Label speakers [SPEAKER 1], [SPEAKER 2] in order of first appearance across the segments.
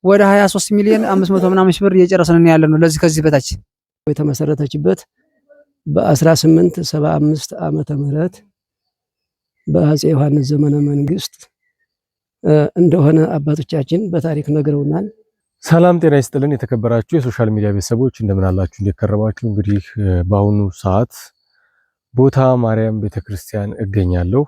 [SPEAKER 1] ወደ 23 ሚሊዮን 500 ምናምን ሺህ ብር እየጨረስን ያለነው ለዚህ ከዚህ በታች
[SPEAKER 2] የተመሰረተችበት በ1875 ዓመተ ምህረት በአፄ ዮሐንስ ዘመነ መንግስት እንደሆነ አባቶቻችን በታሪክ ነግረውናል።
[SPEAKER 3] ሰላም ጤና ይስጥልን። የተከበራችሁ የሶሻል ሚዲያ ቤተሰቦች እንደምን አላችሁ? እንደከረማችሁ። እንግዲህ በአሁኑ ሰዓት ቦታ ማርያም ቤተክርስቲያን እገኛለሁ።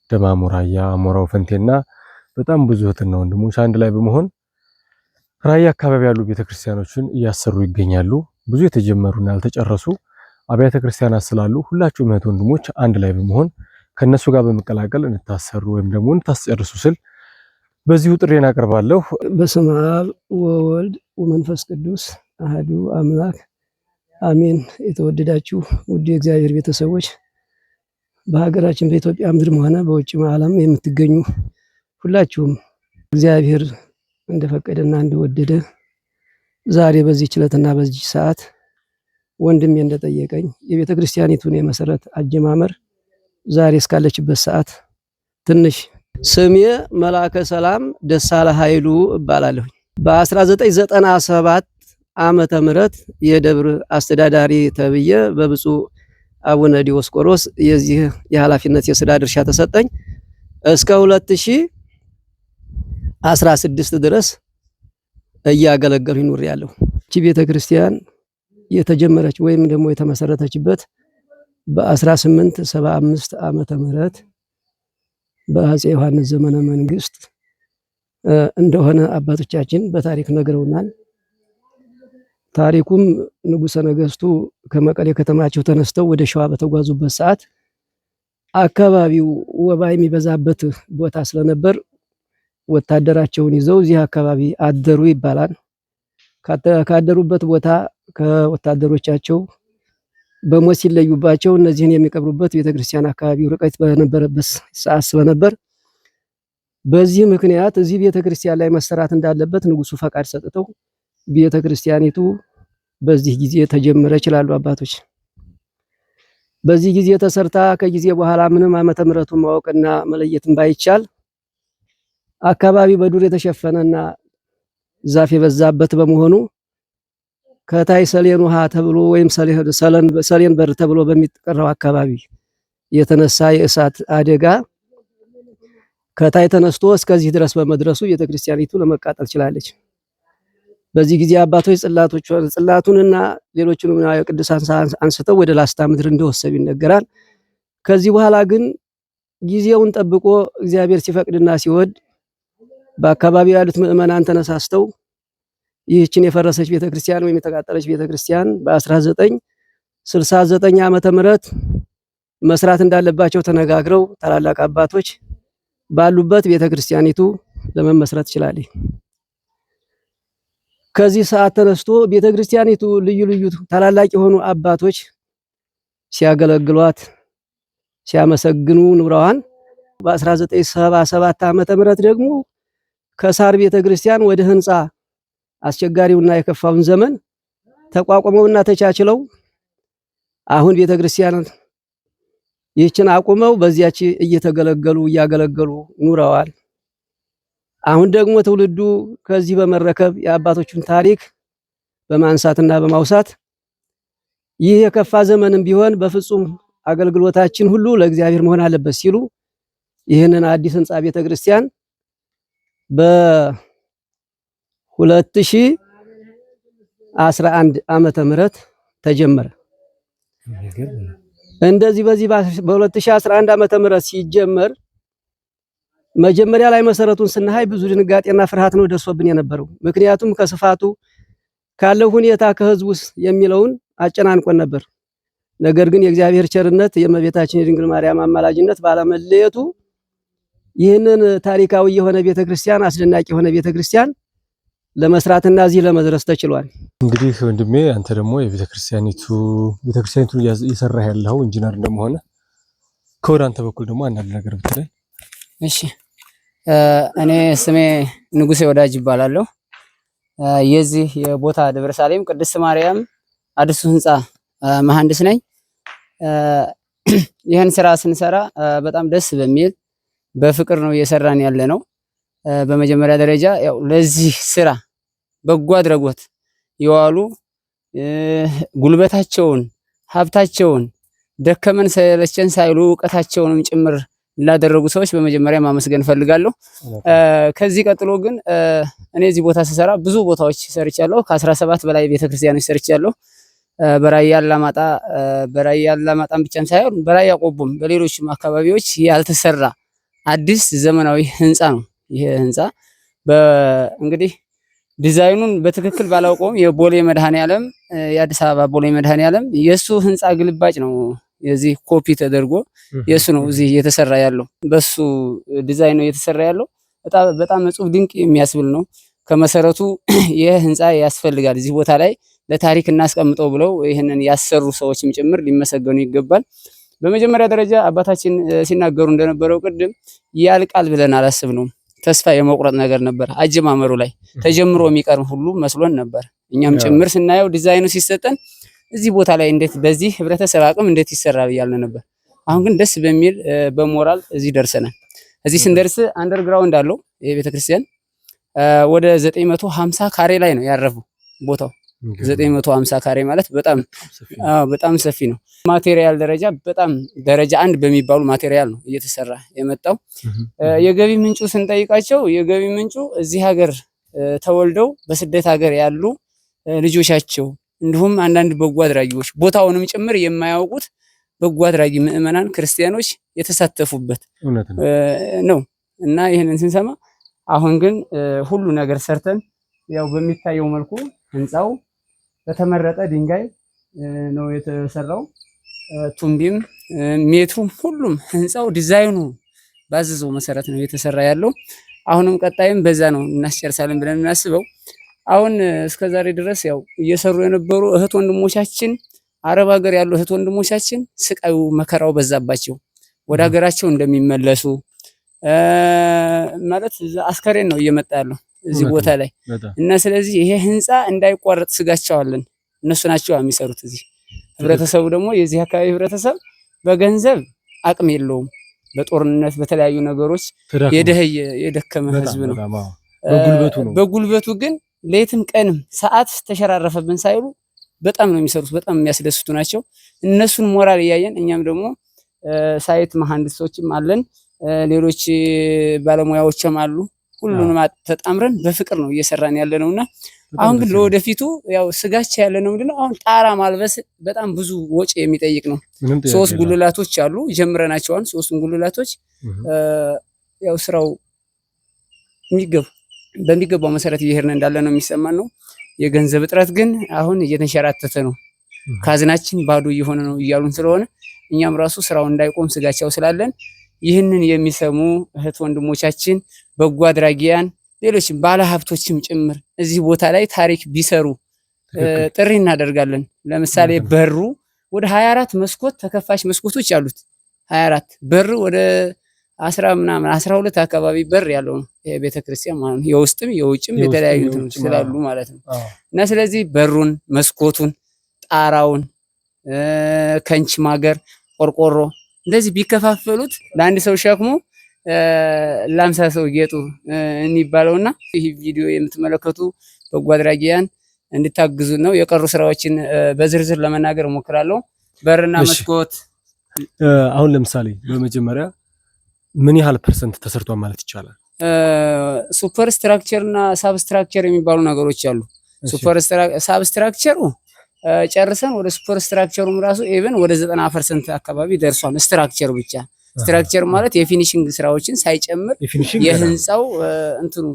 [SPEAKER 3] ደማሙ ራያ አሞራው ፈንቴና በጣም ብዙ እህትና ወንድሞች አንድ ላይ በመሆን ራያ አካባቢ ያሉ ቤተክርስቲያኖችን እያሰሩ ይገኛሉ። ብዙ የተጀመሩና ያልተጨረሱ አብያተ ክርስቲያናት ስላሉ ሁላችሁም እህት ወንድሞች አንድ ላይ በመሆን ከነሱ ጋር በመቀላቀል እንታሰሩ ወይም ደግሞ እንታስጨርሱ ስል በዚሁ ጥሬን አቀርባለሁ።
[SPEAKER 2] በስመ አብ ወወልድ ወመንፈስ ቅዱስ አሐዱ አምላክ አሜን። የተወደዳችሁ ውድ የእግዚአብሔር ቤተሰቦች በሀገራችን በኢትዮጵያ ምድርም ሆነ በውጭ ዓለም የምትገኙ ሁላችሁም እግዚአብሔር እንደፈቀደና እንደወደደ ዛሬ በዚህ ችለትና በዚህ ሰዓት ወንድሜ እንደጠየቀኝ የቤተ ክርስቲያኒቱን የመሰረት አጀማመር ዛሬ እስካለችበት ሰዓት ትንሽ ስሜ መላከ ሰላም ደሳለ ኃይሉ እባላለሁ። በ1997 ዓመተ ምህረት የደብር አስተዳዳሪ ተብዬ በብፁዕ አቡነ ዲዮስቆሮስ የዚህ የኃላፊነት የሥራ ድርሻ ተሰጠኝ። እስከ 2016 ድረስ እያገለገልኩ ኖሬያለሁ። እቺ ቤተክርስቲያን የተጀመረች ወይም ደግሞ የተመሰረተችበት በ1875 ዓመተ ምህረት በአፄ ዮሐንስ ዘመነ መንግስት እንደሆነ አባቶቻችን በታሪክ ነግረውናል። ታሪኩም ንጉሠ ነገስቱ ከመቀሌ ከተማቸው ተነስተው ወደ ሸዋ በተጓዙበት ሰዓት አካባቢው ወባ የሚበዛበት ቦታ ስለነበር ወታደራቸውን ይዘው እዚህ አካባቢ አደሩ ይባላል። ካደሩበት ቦታ ከወታደሮቻቸው በሞት ሲለዩባቸው እነዚህን የሚቀብሩበት ቤተክርስቲያን አካባቢው ርቀት በነበረበት ሰዓት ስለነበር በዚህ ምክንያት እዚህ ቤተክርስቲያን ላይ መሰራት እንዳለበት ንጉሱ ፈቃድ ሰጥተው ቤተክርስቲያኒቱ በዚህ ጊዜ ተጀመረች ይላሉ አባቶች። በዚህ ጊዜ ተሰርታ ከጊዜ በኋላ ምንም ዓመተ ምህረቱን ማወቅና መለየትን ባይቻል አካባቢ በዱር የተሸፈነና ዛፍ የበዛበት በመሆኑ ከታይ ሰሌን ውሃ ተብሎ ወይም ሰሌን በር ተብሎ በሚጠራው አካባቢ የተነሳ የእሳት አደጋ ከታይ ተነስቶ እስከዚህ ድረስ በመድረሱ ቤተክርስቲያኒቱ ለመቃጠል ችላለች። በዚህ ጊዜ አባቶች ጽላቱንና ሌሎችንም የቅዱሳን አንስተው ወደ ላስታ ምድር እንደወሰዱ ይነገራል። ከዚህ በኋላ ግን ጊዜውን ጠብቆ እግዚአብሔር ሲፈቅድና ሲወድ በአካባቢው ያሉት ምዕመናን ተነሳስተው ይህችን የፈረሰች ቤተክርስቲያን ወይም የተቃጠለች ቤተክርስቲያን በ1969 ዓመተ ምህረት መስራት እንዳለባቸው ተነጋግረው ታላላቅ አባቶች ባሉበት ቤተክርስቲያኒቱ ለመመስረት ይችላል። ከዚህ ሰዓት ተነስቶ ቤተክርስቲያኒቱ ልዩ ልዩ ታላላቅ የሆኑ አባቶች ሲያገለግሏት ሲያመሰግኑ ኑረዋል። በ1977 ዓመተ ምህረት ደግሞ ከሳር ቤተክርስቲያን ወደ ህንጻ አስቸጋሪውና የከፋውን ዘመን ተቋቁመውና ተቻችለው አሁን ቤተክርስቲያን ይህችን አቁመው በዚያች እያገለገሉ ኑረዋል። አሁን ደግሞ ትውልዱ ከዚህ በመረከብ የአባቶቹን ታሪክ በማንሳትና በማውሳት ይህ የከፋ ዘመንም ቢሆን በፍጹም አገልግሎታችን ሁሉ ለእግዚአብሔር መሆን አለበት ሲሉ ይህንን አዲስ ህንጻ ቤተክርስቲያን በ2011 ዓመተ ምህረት ተጀመረ። እንደዚህ በዚህ በ2011 ዓመተ ምህረት ሲጀመር መጀመሪያ ላይ መሰረቱን ስናይ ብዙ ድንጋጤና ፍርሃት ነው ደርሶብን የነበረው። ምክንያቱም ከስፋቱ ካለው ሁኔታ ከህዝቡስ የሚለውን አጨናንቆን ነበር። ነገር ግን የእግዚአብሔር ቸርነት የእመቤታችን የድንግል ማርያም አማላጅነት ባለመለየቱ ይህንን ታሪካዊ የሆነ ቤተክርስቲያን አስደናቂ የሆነ ቤተክርስቲያን ለመስራትና እዚህ ለመድረስ ተችሏል። እንግዲህ ወንድሜ አንተ ደግሞ ቤተክርስቲያኒቱን እየሰራህ ያለው ኢንጂነር እንደመሆነ ከወደ አንተ በኩል ደግሞ አንዳንድ ነገር ብትለኝ።
[SPEAKER 1] እሺ፣ እኔ ስሜ ንጉሴ ወዳጅ ይባላለሁ። የዚህ የቦታ ደብረ ሳሌም ቅድስት ማርያም አዲሱ ህንጻ መሐንዲስ ነኝ። ይህን ስራ ስንሰራ በጣም ደስ በሚል በፍቅር ነው እየሰራን ያለ ነው። በመጀመሪያ ደረጃ ያው ለዚህ ስራ በጎ አድራጎት የዋሉ ጉልበታቸውን ሀብታቸውን ደከመን ሰለቸን ሳይሉ ዕውቀታቸውንም ጭምር ላደረጉ ሰዎች በመጀመሪያ ማመስገን ፈልጋለሁ። ከዚህ ቀጥሎ ግን እኔ እዚህ ቦታ ስሰራ ብዙ ቦታዎች ሰርቻለሁ። ከ17 በላይ ቤተክርስቲያኖች ሰርቻለሁ። በራያ አላማጣም ብቻም ሳይሆን በራያ ቆቦም በሌሎችም አካባቢዎች ያልተሰራ አዲስ ዘመናዊ ህንፃ ነው። ይሄ ህንፃ እንግዲህ ዲዛይኑን በትክክል ባላውቀውም የቦሌ መድኃኔዓለም የአዲስ አበባ ቦሌ መድኃኔዓለም የሱ ህንፃ ግልባጭ ነው። የዚህ ኮፒ ተደርጎ የሱ ነው እዚህ እየተሰራ ያለው። በሱ ዲዛይን ነው እየተሰራ ያለው። በጣም እጹብ ድንቅ የሚያስብል ነው። ከመሰረቱ ይህ ህንፃ ያስፈልጋል እዚህ ቦታ ላይ ለታሪክ እናስቀምጠው ብለው ይህንን ያሰሩ ሰዎችም ጭምር ሊመሰገኑ ይገባል። በመጀመሪያ ደረጃ አባታችን ሲናገሩ እንደነበረው ቅድም ያልቃል ብለን አላስብነውም። ተስፋ የመቁረጥ ነገር ነበር። አጀማመሩ ላይ ተጀምሮ የሚቀርም ሁሉ መስሎን ነበር። እኛም ጭምር ስናየው ዲዛይኑ ሲሰጠን እዚህ ቦታ ላይ እንዴት በዚህ ህብረተሰብ አቅም እንዴት ይሰራል እያልን ነበር። አሁን ግን ደስ በሚል በሞራል እዚህ ደርሰናል። እዚህ ስንደርስ አንደርግራውንድ አለው የቤተክርስቲያን ወደ 950 ካሬ ላይ ነው ያረፈው ቦታው። 950 ካሬ ማለት በጣም ሰፊ ነው። ማቴሪያል ደረጃ በጣም ደረጃ 1 በሚባሉ ማቴሪያል ነው እየተሰራ የመጣው። የገቢ ምንጩ ስንጠይቃቸው የገቢ ምንጩ እዚህ ሀገር ተወልደው በስደት ሀገር ያሉ ልጆቻቸው እንዲሁም አንዳንድ በጎ አድራጊዎች ቦታውንም ጭምር የማያውቁት በጎ አድራጊ ምዕመናን ክርስቲያኖች የተሳተፉበት ነው እና ይህንን ስንሰማ አሁን ግን ሁሉ ነገር ሰርተን ያው በሚታየው መልኩ ህንፃው በተመረጠ ድንጋይ ነው የተሰራው። ቱምቢም ሜትሩም ሁሉም ህንፃው ዲዛይኑ ባዘዘው መሰረት ነው የተሰራ ያለው። አሁንም ቀጣይም በዛ ነው እናስጨርሳለን ብለን እናስበው። አሁን እስከዛሬ ድረስ ያው እየሰሩ የነበሩ እህት ወንድሞቻችን አረብ ሀገር ያሉ እህት ወንድሞቻችን ስቃዩ መከራው በዛባቸው ወደ ሀገራቸው እንደሚመለሱ ማለት አስከሬን ነው እየመጣ ያለው እዚህ ቦታ ላይ እና ስለዚህ ይሄ ህንፃ እንዳይቋረጥ ስጋቸው አለን። እነሱ ናቸው የሚሰሩት እዚህ። ህብረተሰቡ ደግሞ የዚህ አካባቢ ህብረተሰብ በገንዘብ አቅም የለውም። በጦርነት በተለያዩ ነገሮች የደከመ ህዝብ ነው። በጉልበቱ ግን ሌትም ቀንም ሰዓት ተሸራረፈብን ሳይሉ በጣም ነው የሚሰሩት። በጣም የሚያስደስቱ ናቸው። እነሱን ሞራል እያየን እኛም ደግሞ ሳይት መሐንዲሶችም አለን፣ ሌሎች ባለሙያዎችም አሉ። ሁሉንም ተጣምረን በፍቅር ነው እየሰራን ያለነውና አሁን ግን ለወደፊቱ ያው ስጋቻ ያለነው ምንድነው አሁን ጣራ ማልበስ በጣም ብዙ ወጪ የሚጠይቅ ነው። 3 ጉልላቶች አሉ ጀምረናቸዋል። 3ቱን ጉልላቶች ያው ስራው በሚገባው መሰረት እየሄድን እንዳለ ነው የሚሰማን ነው። የገንዘብ እጥረት ግን አሁን እየተንሸራተተ ነው። ካዝናችን ባዶ እየሆነ ነው እያሉን ስለሆነ እኛም ራሱ ስራው እንዳይቆም ስጋቻው ስላለን ይህንን የሚሰሙ እህት ወንድሞቻችን በጎ አድራጊያን ሌሎችም ባለ ሀብቶችም ጭምር እዚህ ቦታ ላይ ታሪክ ቢሰሩ ጥሪ እናደርጋለን። ለምሳሌ በሩ ወደ 24 መስኮት ተከፋሽ መስኮቶች አሉት። 24 በር ወደ 12 አካባቢ በር ያለው ነው የቤተክርስቲያን ማለት ነው። የውስጥም የውጭም የተለያዩ እንትኖች ስላሉ ማለት ነው። እና ስለዚህ በሩን፣ መስኮቱን፣ ጣራውን፣ ከንች ማገር፣ ቆርቆሮ እንደዚህ ቢከፋፈሉት ለአንድ ሰው ሸክሙ ለ50 ሰው ጌጡ የሚባለውና ይህ ቪዲዮ የምትመለከቱ በጎ አድራጊያን እንድታግዙ ነው። የቀሩ ስራዎችን በዝርዝር ለመናገር እሞክራለሁ። በርና መስኮት
[SPEAKER 3] አሁን ለምሳሌ በመጀመሪያ ምን ያህል ፐርሰንት ተሰርቷል ማለት ይቻላል?
[SPEAKER 1] ሱፐር ስትራክቸር እና ሳብስትራክቸር የሚባሉ ነገሮች አሉ። ሳብስትራክቸሩ ጨርሰን ወደ ሱፐር ስትራክቸሩም ራሱ ኢቭን ወደ 90% አካባቢ ደርሷል። ስትራክቸር ብቻ ስትራክቸር ማለት የፊኒሺንግ ስራዎችን ሳይጨምር የህንፃው እንትኑ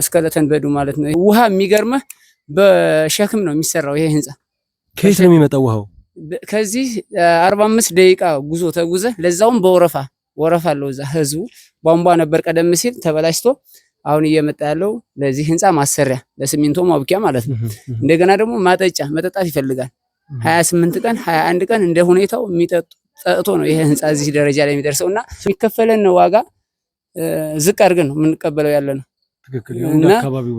[SPEAKER 1] እስከለተን በዱ ማለት ነው። ውሃ የሚገርመህ በሸክም ነው የሚሰራው ይሄ ህንፃ።
[SPEAKER 3] ከየት ነው የሚመጣው ውሃው?
[SPEAKER 1] ከዚህ 45 ደቂቃ ጉዞ ተጉዘ ለዛውም ወረፋ አለው። እዛ ህዝቡ ቧንቧ ነበር ቀደም ሲል ተበላሽቶ አሁን እየመጣ ያለው ለዚህ ህንፃ ማሰሪያ ለሲሚንቶ ማብቂያ ማለት ነው። እንደገና ደግሞ መጠጣት ይፈልጋል። 28 ቀን 21 ቀን እንደ ሁኔታው ጠጥቶ ነው ይሄ ህንፃ እዚህ ደረጃ ላይ የሚደርሰውና የሚከፈለን ዋጋ ዝቅ አድርገን ነው የምንቀበለው ያለ ነው።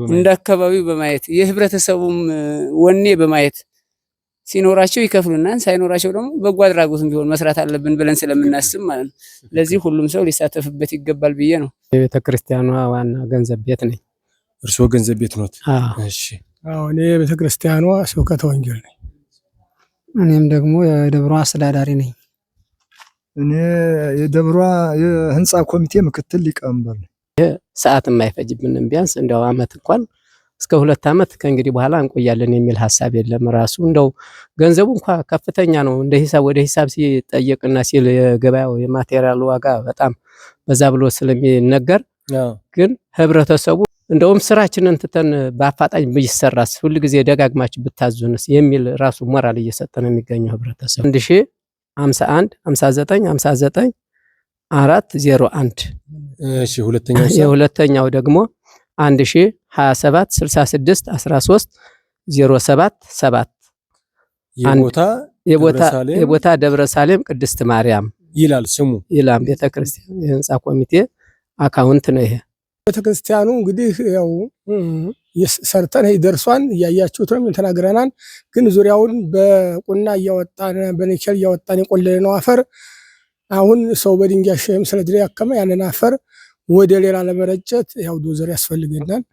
[SPEAKER 1] እንደ አካባቢው በማየት የህብረተሰቡም ወኔ በማየት ሲኖራቸው ይከፍሉናል፣ ሳይኖራቸው ደግሞ በጎ አድራጎትም ቢሆን መስራት አለብን ብለን ስለምናስብ ማለት ነው። ስለዚህ ሁሉም ሰው ሊሳተፍበት ይገባል ብዬ ነው።
[SPEAKER 4] የቤተክርስቲያኗ ዋና ገንዘብ ቤት ነኝ
[SPEAKER 3] እርስዎ ገንዘብ ቤት ኖት? እሺ።
[SPEAKER 4] አዎ እኔ ቤተክርስቲያኗ ስብከተ ወንጌል ነኝ።
[SPEAKER 5] እኔም ደግሞ የደብሯ አስተዳዳሪ ነኝ።
[SPEAKER 6] እኔ የደብሯ የህንፃ ኮሚቴ ምክትል ሊቀመንበር ነኝ።
[SPEAKER 2] ሰዓት የማይፈጅብንም ቢያንስ እንደው አመት እንኳን እስከ 2 አመት ከእንግዲህ በኋላ እንቆያለን የሚል ሐሳብ የለም። ራሱ እንደው ገንዘቡ እንኳን ከፍተኛ ነው። እንደ ሂሳብ ወደ ሂሳብ ሲጠየቅና ሲል የገበያው የማቴሪያል ዋጋ በጣም በዛ ብሎ ስለሚነገር ግን ህብረተሰቡ እንደውም ስራችንን ትተን በአፋጣኝ ቢሰራስ ሁሉ ጊዜ ደጋግማችሁ ብታዙንስ የሚል ራሱ ሞራል እየሰጠ ነው የሚገኘው ህብረተሰቡ። 1051 59 59 401
[SPEAKER 3] እሺ። ሁለተኛው
[SPEAKER 2] የሁለተኛው ደግሞ 1027 66 13 077 የቦታ ደብረ ሳሌም ቅድስት ማርያም
[SPEAKER 3] ይላል ስሙ
[SPEAKER 2] ይላል። ቤተክርስቲያን የህንፃ ኮሚቴ አካውንት ነው ይሄ።
[SPEAKER 4] ቤተክርስቲያኑ እንግዲህ ያው ሰርተን ደርሷን እያያችሁት ነው ተናግረናል። ግን ዙሪያውን በቁና እያወጣን በኒኬል እያወጣን የቆለልነው አፈር አሁን ሰው በድንጋይ ሸም ስለድሬ ያከመ ያንን አፈር ወደ ሌላ ለመረጨት ያው ዶዘር ያስፈልገናል።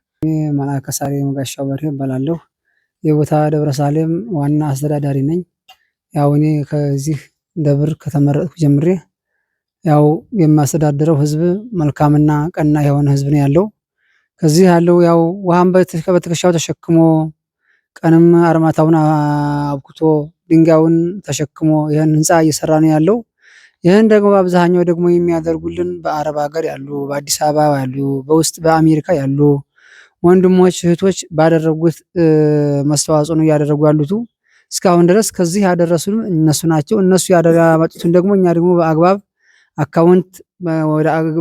[SPEAKER 5] መልአከ ሳሌም ጋሻው በርሄ እባላለሁ። የቦታ ደብረ ሳሌም ዋና አስተዳዳሪ ነኝ። ያው እኔ ከዚህ ደብር ከተመረጥኩ ጀምሬ ያው የማስተዳድረው ህዝብ መልካምና ቀና የሆነ ህዝብ ነው ያለው። ከዚህ ያለው ያው ውሃን በትከሻው ተሸክሞ ቀንም አርማታውን አብኩቶ ድንጋዩን ተሸክሞ ይሄን ህንፃ እየሰራ ነው ያለው። ይሄን ደግሞ አብዛኛው ደግሞ የሚያደርጉልን በአረብ ሀገር ያሉ፣ በአዲስ አበባ ያሉ፣ በውስጥ በአሜሪካ ያሉ ወንድሞች እህቶች ባደረጉት መስተዋጽኦ ነው ያደረጉ ያሉት። እስካሁን ድረስ ከዚህ ያደረሱን እነሱ ናቸው። እነሱ ያደረጉትን ደግሞ እኛ ደግሞ በአግባብ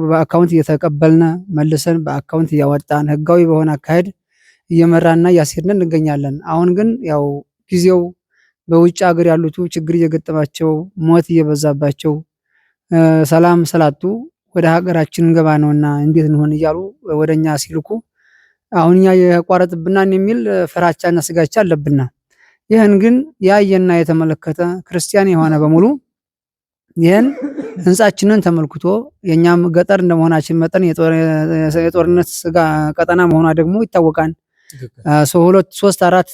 [SPEAKER 5] በአካውንት እየተቀበልነ መልሰን በአካውንት እያወጣን ህጋዊ በሆነ አካሄድ እየመራና እያስሄድን እንገኛለን። አሁን ግን ያው ጊዜው በውጭ ሀገር ያሉት ችግር እየገጠማቸው ሞት እየበዛባቸው ሰላም ስላጡ ወደ ሀገራችን እንገባ ነውና እንዴት እንሆን እያሉ ወደኛ ሲልኩ አሁን እኛ የቋረጥብናን የሚል ፍራቻና ስጋቻ አለብና ይህን ግን ያየና የተመለከተ ክርስቲያን የሆነ በሙሉ ይህን ህንፃችንን ተመልክቶ የኛም ገጠር እንደመሆናችን መጠን የጦርነት ስጋ ቀጠና መሆኗ ደግሞ ይታወቃል። ሰው 2 3 4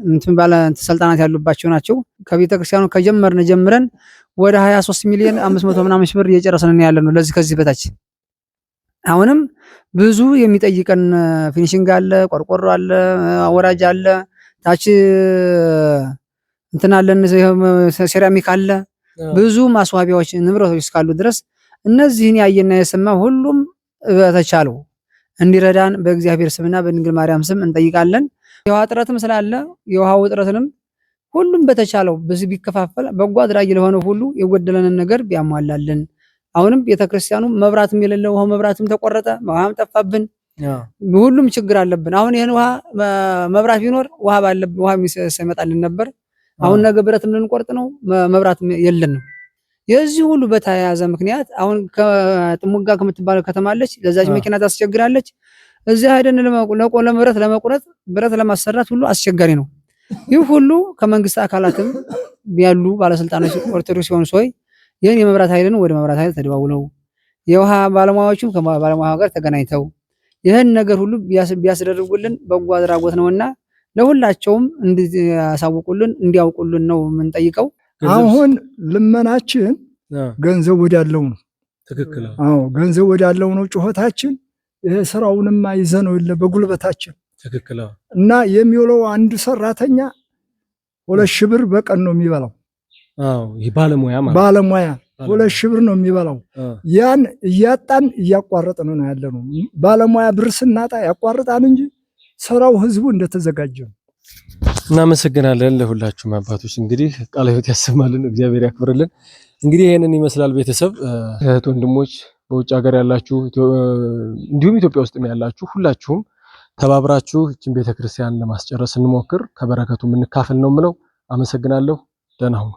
[SPEAKER 5] እንትን ባለ ተሰልጣናት ያሉባቸው ናቸው። ከቤተክርስቲያኑ ከጀመርን ጀምረን ወደ 23 ሚሊዮን 500 ምናምን ሺህ ብር እየጨረስን ያለነው ለዚህ ከዚህ በታች አሁንም ብዙ የሚጠይቀን ፊኒሺንግ አለ፣ ቆርቆሮ አለ፣ አወራጅ አለ፣ ታች እንትን አለ፣ ሴራሚክ አለ፣ ብዙ ማስዋቢያዎች ንብረቶች እስካሉ ድረስ እነዚህን ያየና የሰማ ሁሉም በተቻለው እንዲረዳን በእግዚአብሔር ስምና በድንግል ማርያም ስም እንጠይቃለን። የውሃ እጥረትም ስላለ የውሃው እጥረትንም ሁሉም በተቻለው በዚህ ቢከፋፈል በጎ አድራጊ ለሆነ ሁሉ የጎደለንን ነገር ቢያሟላልን። አሁንም ቤተክርስቲያኑ መብራትም የሌለው ውሃ መብራትም ተቆረጠ፣ ውሃም ጠፋብን፣ ሁሉም ችግር አለብን። አሁን ይሄን ውሃ መብራት ቢኖር ውሃ ይመጣልን ነበር። አሁን ነገ ብረትም ልንቆርጥ ነው፣ መብራትም የለንም። የዚህ ሁሉ በተያያዘ ምክንያት አሁን ከጥሙጋ ከምትባለው ከተማለች ለዛች መኪና ታስቸግራለች። እዚህ ሄደን ለመብራት ለመቁረጥ ብረት ለማሰራት ሁሉ አስቸጋሪ ነው። ይህ ሁሉ ከመንግስት አካላትም ያሉ ባለስልጣኖች ኦርቶዶክስ ሲሆን ሶይ ይህን የመብራት ኃይልን ወደ መብራት ኃይል ተደዋውለው የውሃ ባለሙያዎቹ ከባለሙያ ጋር ተገናኝተው ይህን ነገር ሁሉ ቢያስደርጉልን በጎ አድራጎት ነውና ለሁላቸውም እንዲያሳውቁልን እንዲያውቁልን ነው የምንጠይቀው።
[SPEAKER 6] አሁን ልመናችን ገንዘብ ወዳለው ነው።
[SPEAKER 3] ትክክል።
[SPEAKER 6] አዎ ገንዘብ ወዳለው ነው ጩኸታችን። ይሄ ስራውንማ ይዘነው የለ በጉልበታችን።
[SPEAKER 3] ትክክል።
[SPEAKER 6] እና የሚውለው አንድ ሰራተኛ 2,000 ብር በቀን ነው የሚበላው።
[SPEAKER 3] አዎ ይሄ ባለሙያ ማለት
[SPEAKER 6] 2,000 ብር ነው የሚበላው። ያን እያጣን እያቋረጥን ነው ያለነው። ባለሙያ ብር ስናጣ ያቋርጣን እንጂ ስራው ህዝቡ እንደተዘጋጀ ነው።
[SPEAKER 3] እናመሰግናለን ለሁላችሁም አባቶች። እንግዲህ ቃለ ሕይወት ያሰማልን፣ እግዚአብሔር ያክብርልን። እንግዲህ ይሄንን ይመስላል ቤተሰብ፣ እህት ወንድሞች፣ በውጭ ሀገር ያላችሁ እንዲሁም ኢትዮጵያ ውስጥም ያላችሁ ሁላችሁም ተባብራችሁ እቺን ቤተክርስቲያን ለማስጨረስ እንሞክር፣ ከበረከቱ እንካፈል ነው የምለው። አመሰግናለሁ። ደህና ሁኑ።